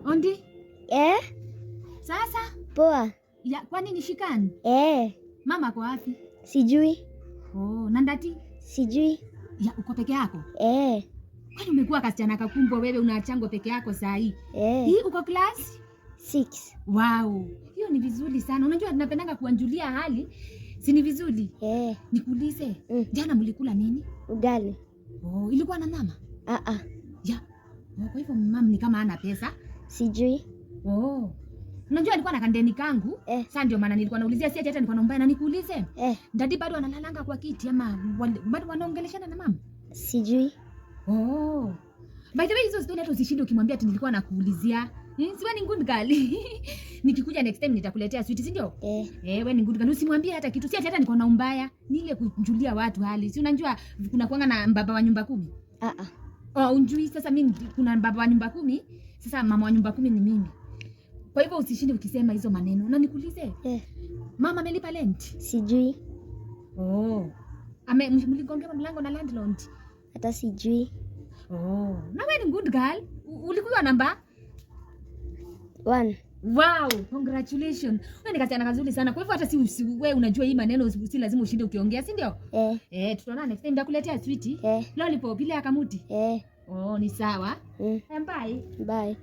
Ondi? Sasa? Poa. Ya, kwani nishikani? Mama kwa wapi? Sijui. Na ndati? Sijui. Ya, uko peke yako? Kwani umekuwa kasichana kakumbwa wewe unachango peke yako saa hii? Hii uko class 6. Wow. Hiyo ni vizuri sana. Unajua tunapendanga kuanjulia hali. Si ni vizuri? Nikuulize. Jana mlikula nini? Ugali. Ilikuwa na mama? Ya. Kwa hivyo mama ni kama hana pesa? Sijui. Unajua alikuwa na kandeni kangu. Sasa ndio maana nilikuwa naulizia si hata nilikuwa naomba na nikuulize. Dadi bado analalanga kwa kiti ama bado wanaongeleshana na mama? Sijui. By the way hizo story hata usishinde ukimwambia ati nilikuwa nakuulizia. Siwe ni good girl. Nikikuja next time nitakuletea sweet, si ndio? Wewe ni good girl. Usimwambie hata kitu. Si hata nilikuwa naombaya. Ni ile kujulia watu hali. Si unajua kuna kuanga na baba wa nyumba 10? Unjui sasa mimi kuna baba wa nyumba 10. Sasa mama wa nyumba 10 ni mimi. Kwa hivyo usishinde ukisema hizo maneno. Na nikuulize. Mama amelipa rent? Sijui. Mligongea mlango na landlord? Hata sijui. Na wewe ni good girl. Ulikuwa namba 1. Wow, congratulations. Wewe ni kasichana kazuri sana. Kwa hivyo hata si wewe unajua hii maneno si lazima ushinde ukiongea, si ndio? Tutaona next time nitakuletea sweet. Lollipop ile ya kamuti. Ni sawa. Bye.